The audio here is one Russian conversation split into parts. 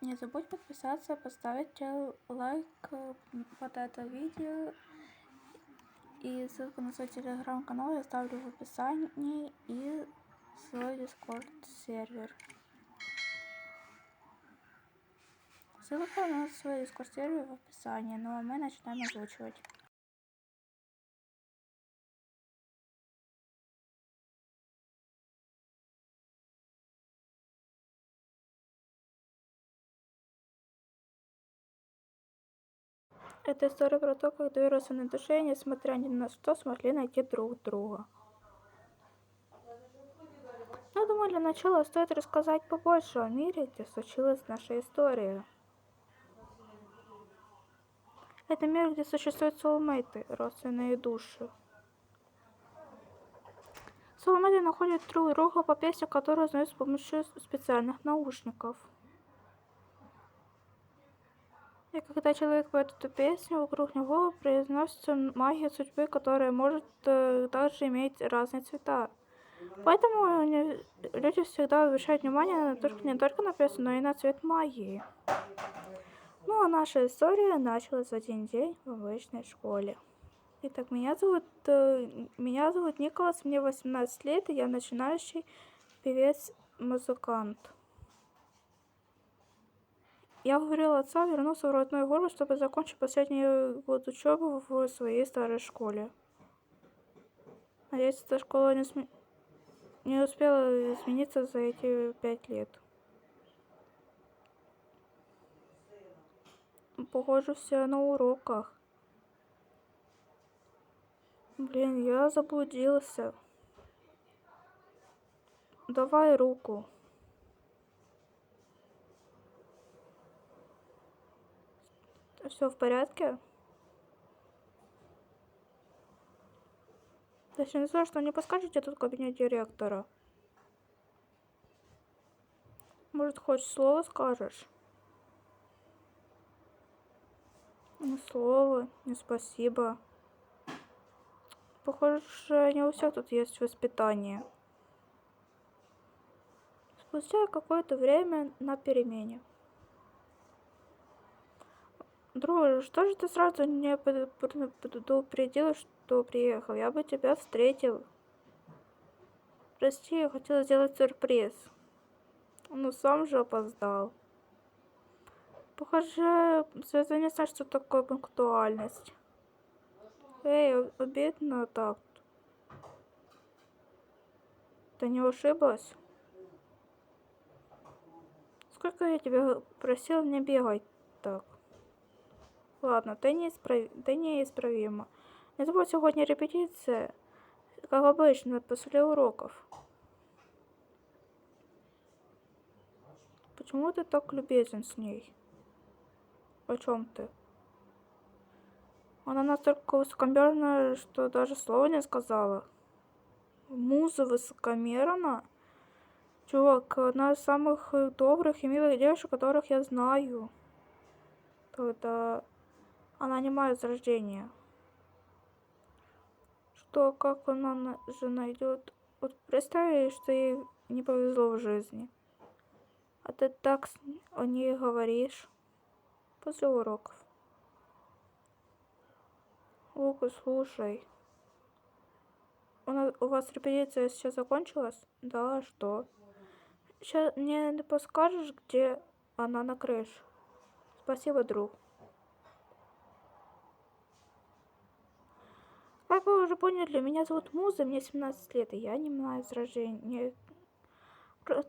Не забудь подписаться, поставить лайк под это видео. И ссылку на свой телеграм-канал я оставлю в описании и свой дискорд сервер. Ссылка на свой дискорд сервер в описании. Ну а мы начинаем озвучивать. Это история про то, как две родственные души, несмотря ни на что, смогли найти друг друга. Но думаю, для начала стоит рассказать побольше о мире, где случилась наша история. Это мир, где существуют соулмейты, родственные души. Соулмейты находят друг друга по песне, которую узнают с помощью специальных наушников. И когда человек поет эту песню, вокруг него произносится магия судьбы, которая может также иметь разные цвета. Поэтому люди всегда обращают внимание не только на песню, но и на цвет магии. Ну а наша история началась в один день в обычной школе. Итак, меня зовут Николас, мне 18 лет, и я начинающий певец-музыкант. Я уговорил отца вернуться в родной город, чтобы закончить последний год учебы в своей старой школе. Надеюсь, эта школа не успела измениться за эти 5 лет. Похоже, все на уроках. Блин, я заблудился. Давай руку. Все в порядке? Если не знаю, что не подскажете тут кабинет директора. Может, хоть слово скажешь? Ни слова, ни спасибо. Похоже, не у всех тут есть воспитание. Спустя какое-то время на перемене. Друже, что же ты сразу не предупредил, что приехал? Я бы тебя встретил. Прости, я хотела сделать сюрприз. Но сам же опоздал. Похоже, Звезда не знает, что такое пунктуальность. Эй, обидно так. Ты не ошиблась? Сколько я тебя просил не бегать так? Ладно, ты неисправима. Не забудь, сегодня репетиция, как обычно, после уроков. Почему ты так любезен с ней? О чем ты? Она настолько высокомерная, что даже слова не сказала. Муза высокомерна? Чувак, одна из самых добрых и милых девушек, которых я знаю. Тогда она не моя с рождения. Что, как она же найдет? Вот представь, что ей не повезло в жизни. А ты так о ней говоришь после уроков. Лука, слушай. У вас репетиция сейчас закончилась? Да, что? Сейчас мне не подскажешь, где она на крыше? Спасибо, друг. Как вы уже поняли, меня зовут Муза, мне 17 лет, и я не мная из рождения.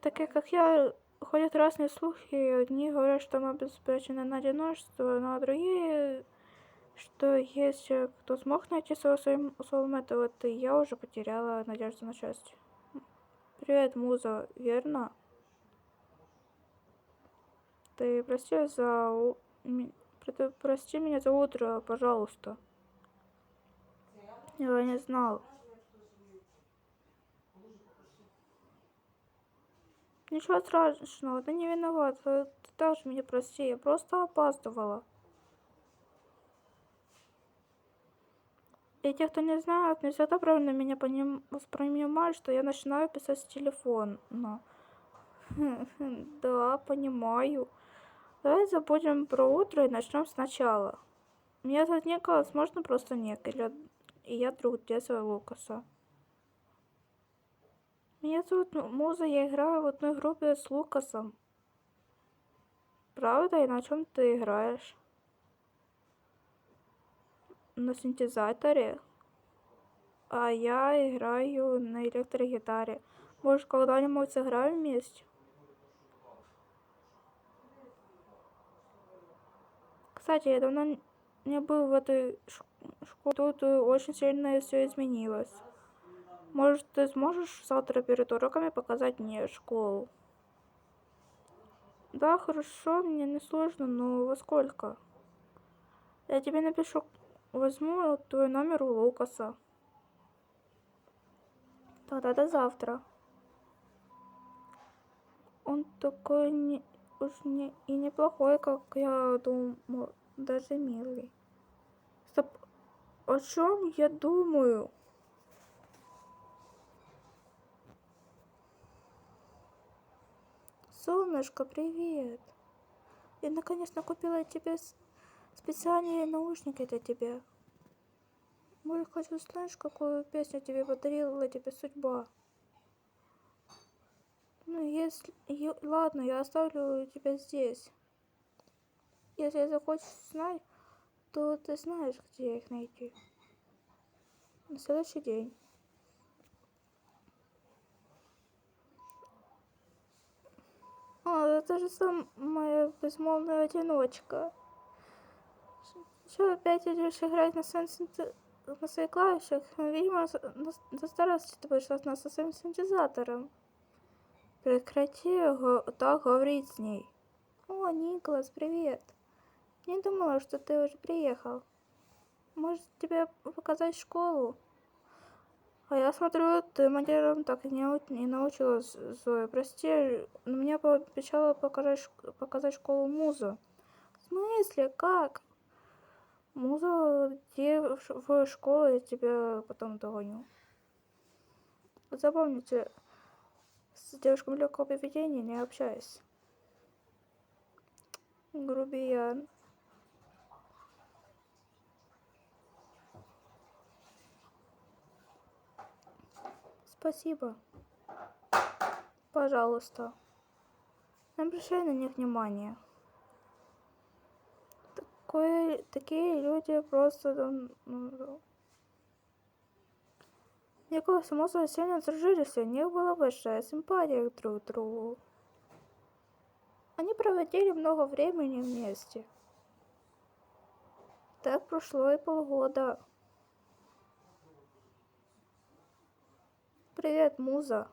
Такие, как я, ходят разные слухи. Одни говорят, что мы обеспечены на одиночество, но другие, что если кто смог найти своего soulmate, вот и я уже потеряла надежду на счастье. Привет, Муза, верно? Ты прости меня за утро, пожалуйста. Я не знал. Ничего страшного, ты не виноват. Ты также меня прости, я просто опаздывала. И те, кто не знает, не всегда правильно меня воспринимают, что я начинаю писать с телефона. Да, понимаю. Давай забудем про утро и начнем сначала. Меня зовут Николас, можно просто Ник, и я друг детства Лукаса. Меня зовут Муза, я играю в одной группе с Лукасом. Правда? И на чем ты играешь? На синтезаторе? А я играю на электрогитаре. Может, когда-нибудь сыграем вместе? Кстати, я давно не был в этой школе. Тут очень сильно все изменилось. Может, ты сможешь завтра перед уроками показать мне школу? Да, хорошо, мне не сложно, но во сколько? Я тебе напишу, возьму твой номер у Лукаса. Тогда до завтра. Он такой уж не и неплохой, как я думаю, даже милый. Стоп, о чем я думаю? Солнышко, привет. Я наконец-то купила тебе специальные наушники для тебя. Может, хоть узнаешь, какую песню тебе подарила тебе судьба? Ну, если... Ладно, я оставлю тебя здесь. Если захочешь знать, то ты знаешь, где их найти. На следующий день. Это же самая безмолвная одиночка. Что опять идешь играть на своих клавишах? Видимо, до старости ты будешь нас со своим синтезатором. Прекрати так говорить с ней. О, Николас, привет. Не думала, что ты уже приехал. Может, тебе показать школу? А я смотрю, ты манерам так и не научилась, Зоя. Прости, но мне пообещала показать школу Муза. В смысле? Как? Муза, иди в школу, я тебя потом догоню. Запомните, с девушками легкого поведения не общайся. Грубиян. Спасибо. Пожалуйста. Не обращай на них внимания. Такие люди просто... Николас и Муза сильно сдружились, у них была большая симпатия друг к другу. Они проводили много времени вместе. Так прошло и полгода. Привет, Муза.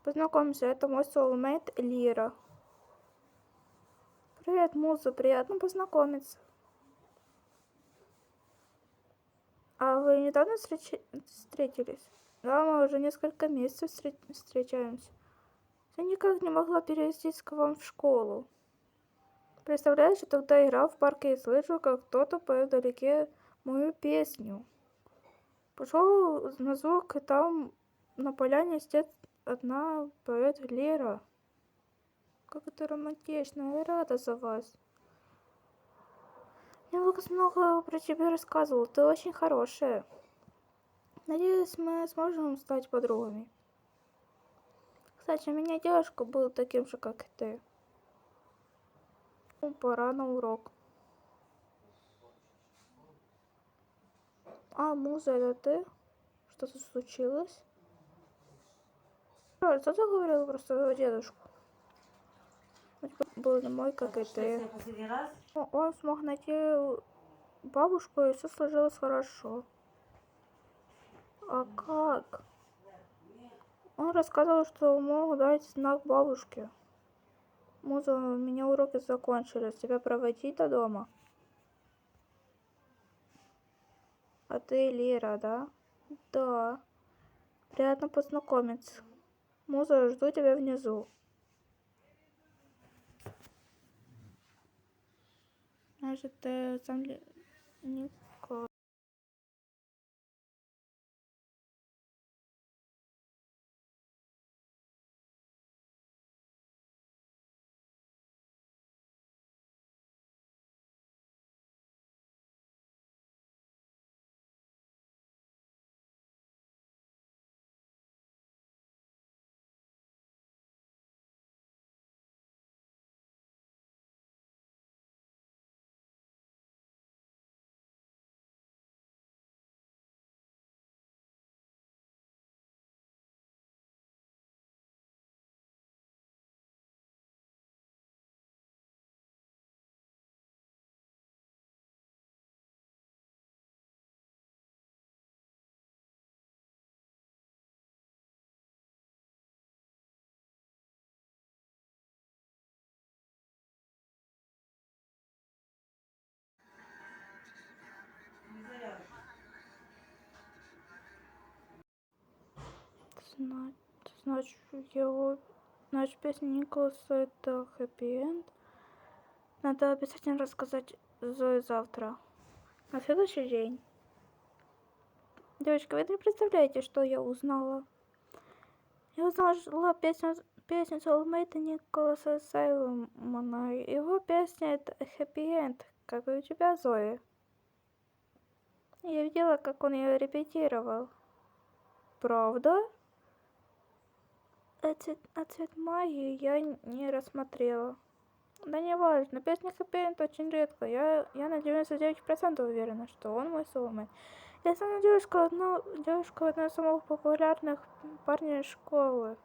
Познакомься, это мой soulmate Лира. Привет, Муза, приятно познакомиться. А вы недавно встретились? Да, мы уже несколько месяцев встречаемся. Я никак не могла перевестись к вам в школу. Представляешь, я тогда играл в парке и слышу, как кто-то поет вдалеке мою песню. Пошел на звук, и там на поляне сидит одна поет Лера. Как это романтично, я рада за вас. Мне Лукас много про тебя рассказывал, ты очень хорошая. Надеюсь, мы сможем стать подругами. Кстати, у меня девушка был таким же, как и ты. Пора на урок. А, Муза, это ты? Что-то случилось? Что ты говорил про своего дедушку? Он был не мой, как и ты. Он смог найти бабушку, и все сложилось хорошо. А как? Он рассказывал, что мог дать знак бабушке. Муза, у меня уроки закончились. Тебя проводить до дома? А ты Лера, да? Да. Приятно познакомиться. Муза, жду тебя внизу. Значит, ты сам не Значит, песня Николаса это Happy End. Надо обязательно рассказать Зое завтра. На следующий день. Девочка, вы не представляете, что я узнала? Я узнала песню Soulmate Николаса Саймона. Его песня это Happy End, как и у тебя, Зоя. Я видела, как он ее репетировал. Правда? А цвет магии я не рассмотрела. Да не важно, песня Happy End очень редко. Я на 99% уверена, что он мой soulmate. Я самая девушка одна из самых популярных парней школы.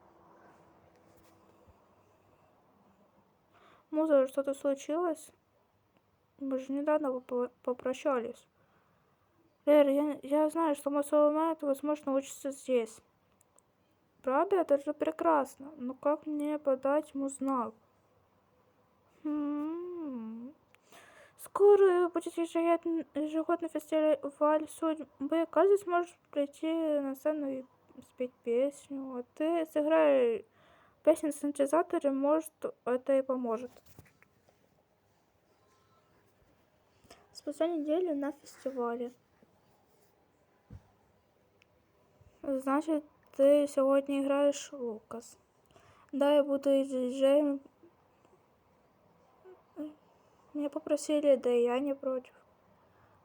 Муза, что-то случилось? Мы же недавно попрощались. Лера, я знаю, что мой soulmate, возможно, учится здесь. Правда? Это же прекрасно. Но как мне подать ему знак? Скоро будет ежегодный фестиваль судьбы. Каждый сможет прийти на сцену и спеть песню. А ты сыграй песню с синтезатором, может, это и поможет. Спустя неделю на фестивале. Значит, ты сегодня играешь Лукас. Да, я буду и диджеем. Меня попросили, да и я не против.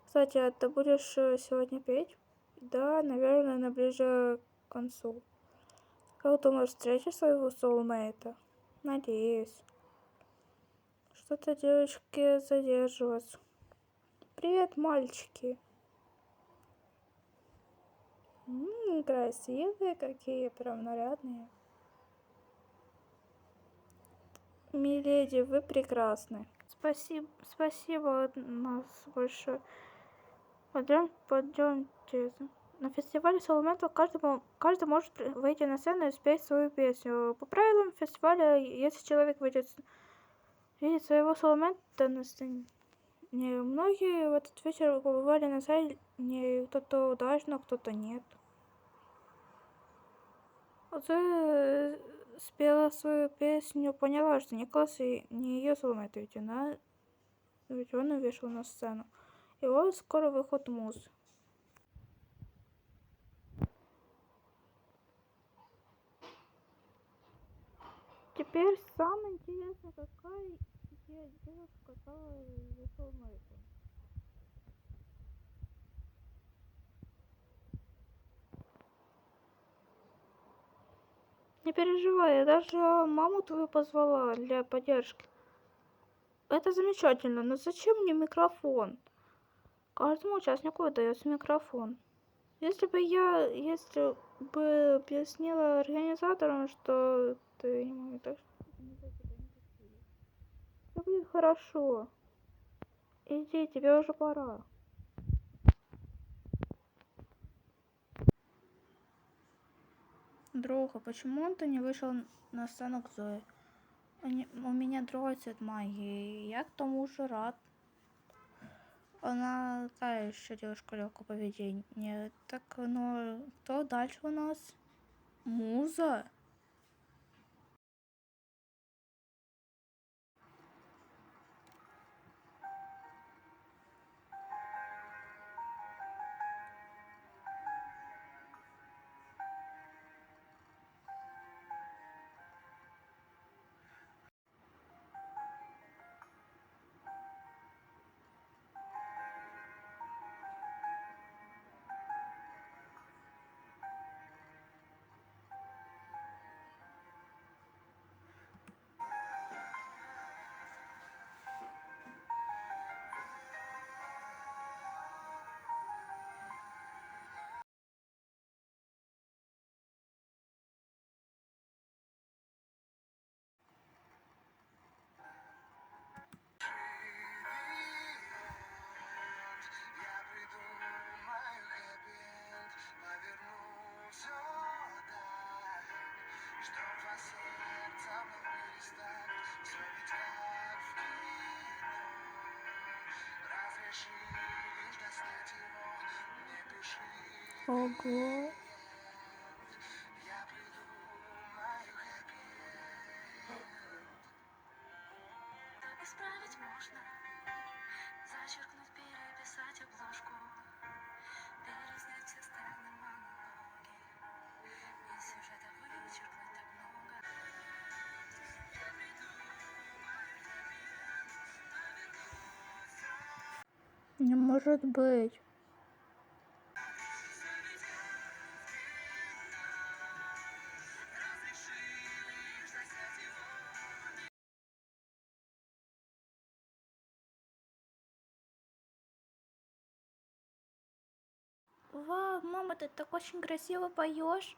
Кстати, а ты будешь сегодня петь? Да, наверное, на ближе к концу. Как думаешь, встретишь своего соулмейта? Надеюсь. Что-то девочки задерживаются. Привет, мальчики. Красивые какие, прям нарядные. Миледи, вы прекрасны. Спасибо нас большое. Пойдемте. На фестивале Соломета каждый может выйти на сцену и спеть свою песню. По правилам фестиваля, если человек видит своего Соломета на сцене, многие в этот вечер побывали на сцене, кто-то удачно, кто-то нет. Зоя спела свою песню, поняла, что Николас не ее Соломета, ведь он вышел на сцену. И вот скоро выход муз. Теперь самое интересное, какая девушка стала ее Соломейтом. Не переживай, я даже маму твою позвала для поддержки. Это замечательно, но зачем мне микрофон? Каждому участнику дается микрофон. Если бы объяснила организаторам, что ты не можешь, так все будет хорошо. Иди, тебе уже пора. Друг, а почему ты не вышел на сцену к Зое? У меня другой цвет магии, я к тому же рад. Она такая еще девушка легкого поведения. Так, но кто дальше у нас? Муза? Ого. исправить можно. Зачеркнуть, переписать обложку, переснять все сцены монологи. Из сюжета вычеркнуть так много. Не может быть. Вау, мама, ты так очень красиво поешь.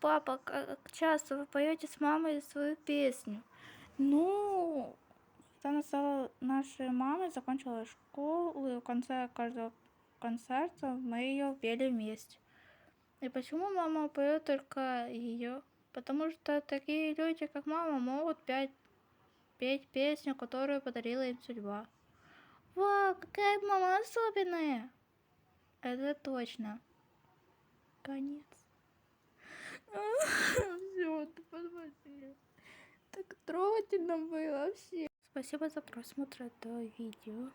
Папа, как часто вы поете с мамой свою песню? Ну, когда нашей мамой закончила школу, и в конце каждого концерта мы ее пели вместе. И почему мама поет только ее? Потому что такие люди, как мама, могут петь песню, которую подарила им судьба. Вау, какая мама особенная! Это точно. Конец. Все, ты посмотри. Так трогательно было все. Спасибо за просмотр этого видео.